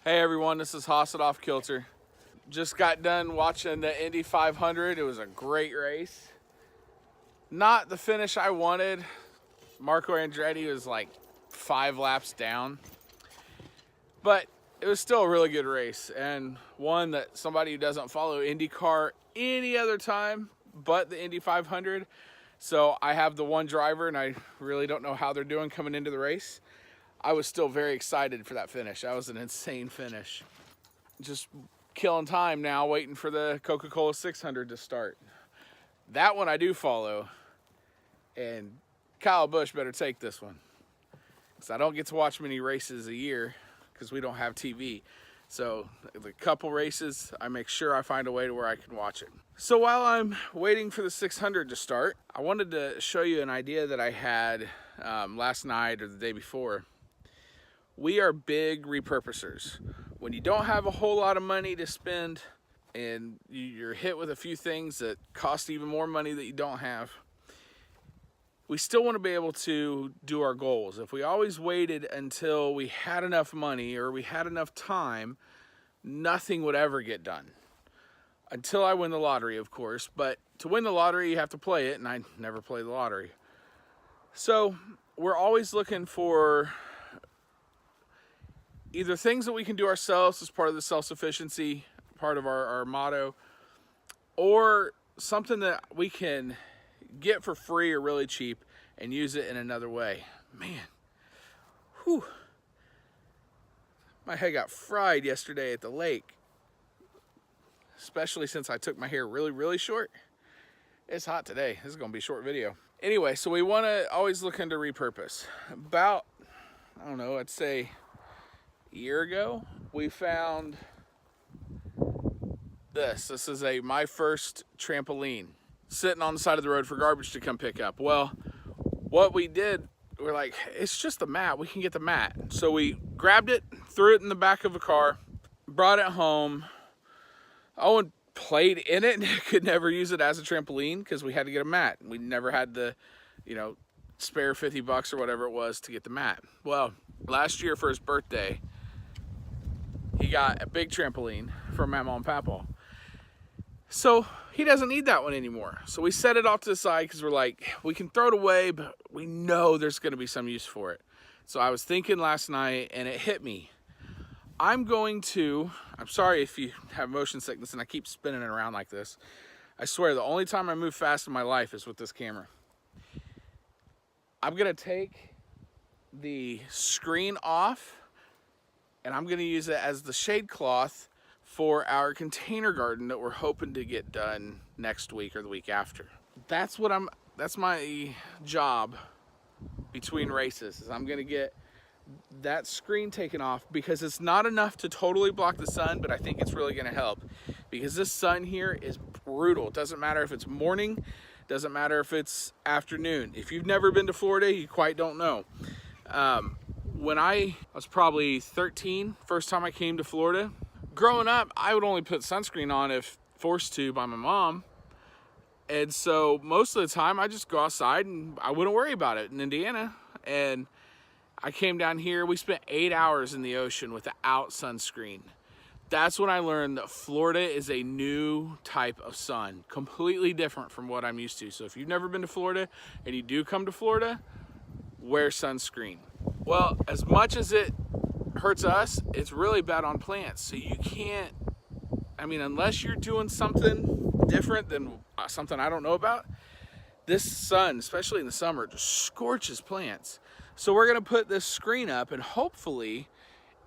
Hey everyone, this is Homestead off Kilter. Just got done watching the Indy 500. It was a great race. Not the finish I wanted. Marco Andretti was like 5 laps down. But it was still a really good race, and one that somebody who doesn't follow IndyCar any other time but the Indy 500. So I have the one driver, and I really don't know how they're doing coming into the race. I was still very excited for that finish. That was an insane finish. Just killing time now, waiting for the Coca-Cola 600 to start. That one I do follow, and Kyle Busch better take this one, because I don't get to watch many races a year because we don't have TV. So the couple races, I make sure I find a way to where I can watch it. So while I'm waiting for the 600 to start, I wanted to show you an idea that I had last night or the day before. We are big repurposers. When you don't have a whole lot of money to spend and you're hit with a few things that cost even more money that you don't have, we still want to be able to do our goals. If we always waited until we had enough money or we had enough time, nothing would ever get done. Until I win the lottery, of course. But to win the lottery, you have to play it, and I never play the lottery. So we're always looking for either things that we can do ourselves as part of the self-sufficiency, part of our motto, or something that we can get for free or really cheap and use it in another way. Man, whew. My head got fried yesterday at the lake, especially since I took my hair really short. It's hot today. This is gonna be a short video. Anyway, so we wanna always look into repurpose. About, I don't know, I'd say a year ago, we found this. This is my first trampoline sitting on the side of the road for garbage to come pick up. Well, what we did, we're like, it's just a mat. We can get the mat. So we grabbed it, threw it in the back of a car, brought it home. Owen played in it and could never use it as a trampoline because we had to get a mat. We never had the, spare 50 bucks or whatever it was to get the mat. Well, last year for his birthday, he got a big trampoline from Mama and Papa. So he doesn't need that one anymore. So we set it off to the side because we're like, we can throw it away, but we know there's going to be some use for it. So I was thinking last night and it hit me. I'm sorry if you have motion sickness and I keep spinning it around like this. I swear the only time I move fast in my life is with this camera. I'm going to take the screen off and I'm going to use it as the shade cloth for our container garden that we're hoping to get done next week or the week after. That's my job between races, is I'm gonna get that screen taken off because it's not enough to totally block the sun, but I think it's really gonna help because this sun here is brutal. It doesn't matter if it's morning, doesn't matter if it's afternoon. If you've never been to Florida, you quite don't know. When I was probably 13, first time I came to Florida, growing up, I would only put sunscreen on if forced to by my mom. And so most of the time I just go outside and I wouldn't worry about it in Indiana. And I came down here, we spent 8 hours in the ocean without sunscreen. That's when I learned that Florida is a new type of sun, completely different from what I'm used to. So if you've never been to Florida and you do come to Florida, wear sunscreen. Well, as much as it hurts us, it's really bad on plants. So you can't, unless you're doing something different than something I don't know about, this sun, especially in the summer, just scorches plants. So we're gonna put this screen up and hopefully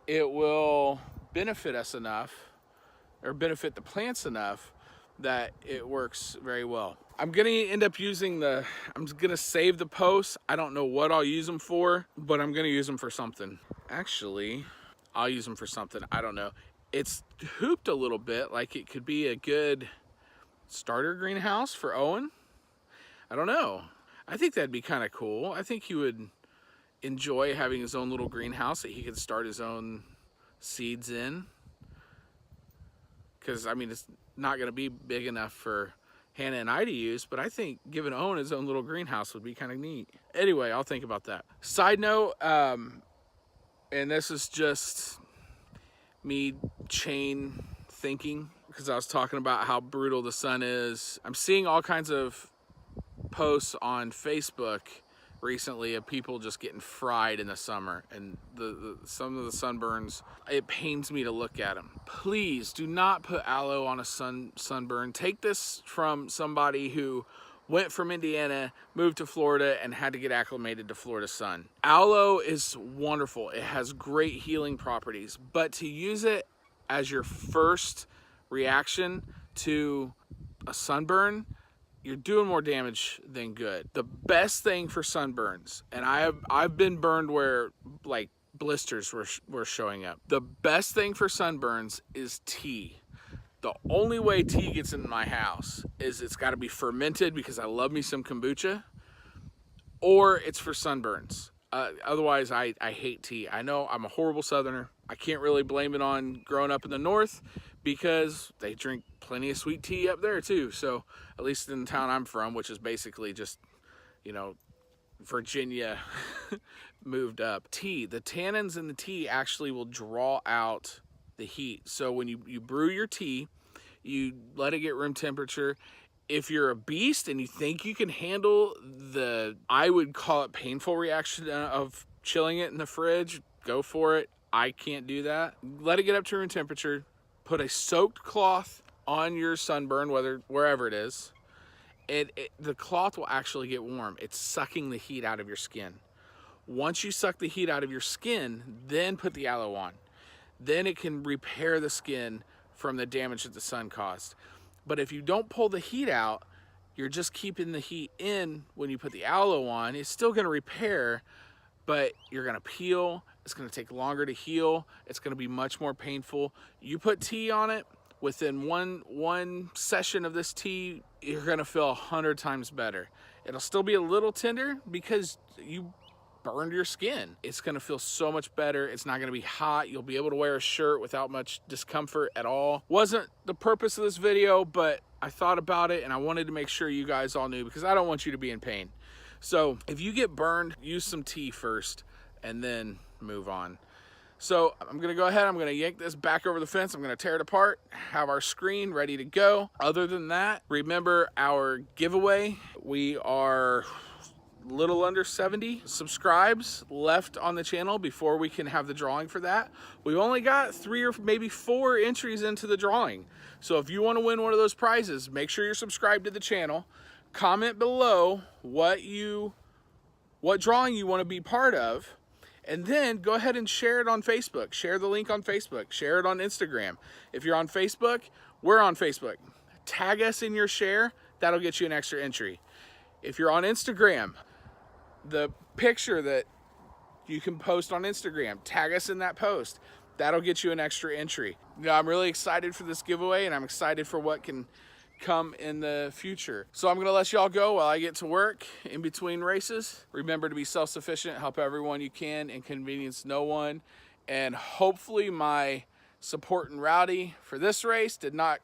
it will benefit us enough, or benefit the plants enough, that it works very well. I'm gonna end up I'm gonna save the posts. I don't know what I'll use them for, but I'm gonna use them for something. Actually, I'll use them for something, I don't know. It's hooped a little bit, like it could be a good starter greenhouse for Owen. I don't know. I think that'd be kind of cool. I think he would enjoy having his own little greenhouse that he could start his own seeds in. Because, it's not going to be big enough for Hannah and I to use, but I think giving Owen his own little greenhouse would be kind of neat. Anyway, I'll think about that. Side note, and this is just me chain thinking, because I was talking about how brutal the sun is. I'm seeing all kinds of posts on Facebook recently of people just getting fried in the summer, and some of the sunburns, it pains me to look at them. Please do not put aloe on a sunburn. Take this from somebody who went from Indiana, moved to Florida, and had to get acclimated to Florida sun. Aloe is wonderful. It has great healing properties, but to use it as your first reaction to a sunburn, you're doing more damage than good. The best thing for sunburns, and I've been burned where like blisters were showing up. The best thing for sunburns is tea. The only way tea gets into my house is it's got to be fermented, because I love me some kombucha, or it's for sunburns. Otherwise, I hate tea. I know I'm a horrible Southerner. I can't really blame it on growing up in the North, because they drink plenty of sweet tea up there too. So at least in the town I'm from, which is basically just, you know, Virginia moved up. Tea, the tannins in the tea actually will draw out the heat. So when you brew your tea, you let it get room temperature. If you're a beast and you think you can handle the, I would call it painful reaction of chilling it in the fridge, go for it. I can't do that. Let it get up to room temperature. Put a soaked cloth on your sunburn, wherever it is. The cloth will actually get warm. It's sucking the heat out of your skin. Once you suck the heat out of your skin, then put the aloe on. Then it can repair the skin from the damage that the sun caused. But if you don't pull the heat out, you're just keeping the heat in when you put the aloe on. It's still going to repair, but you're going to peel. It's going to take longer to heal. It's going to be much more painful. You put tea on it, within one session of this tea, you're going to feel 100 times better. It'll still be a little tender because you burned your skin. It's going to feel so much better. It's not going to be hot. You'll be able to wear a shirt without much discomfort at all. Wasn't the purpose of this video, but I thought about it and I wanted to make sure you guys all knew, because I don't want you to be in pain. So if you get burned, use some tea first and then move on. So I'm going to go ahead, I'm going to yank this back over the fence, I'm going to tear it apart, have our screen ready to go. Other than that, remember our giveaway. We are little under 70 subscribes left on the channel before we can have the drawing for that. We've only got 3 or maybe 4 entries into the drawing. So if you want to win one of those prizes, make sure you're subscribed to the channel. Comment below what drawing you want to be part of, and then go ahead and share it on Facebook. Share the link on Facebook. Share it on Instagram. If you're on Facebook, we're on Facebook. Tag us in your share. That'll get you an extra entry. If you're on Instagram, the picture that you can post on Instagram, tag us in that post. That'll get you an extra entry. Now, I'm really excited for this giveaway, and I'm excited for what can come in the future. So I'm gonna let y'all go while I get to work in between races. Remember to be self-sufficient, help everyone you can, inconvenience no one. And hopefully my support in Rowdy for this race does not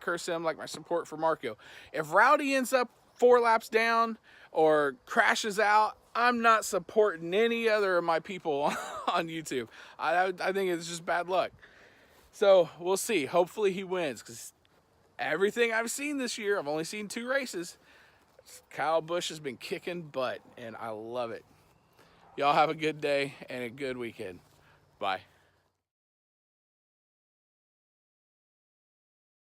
curse him like my support for Marco. If Rowdy ends up 4 laps down or crashes out, I'm not supporting any other of my people on YouTube. I think it's just bad luck. So we'll see. Hopefully he wins, because everything I've seen this year, I've only seen 2 races, Kyle Busch has been kicking butt, and I love it. Y'all have a good day and a good weekend. Bye.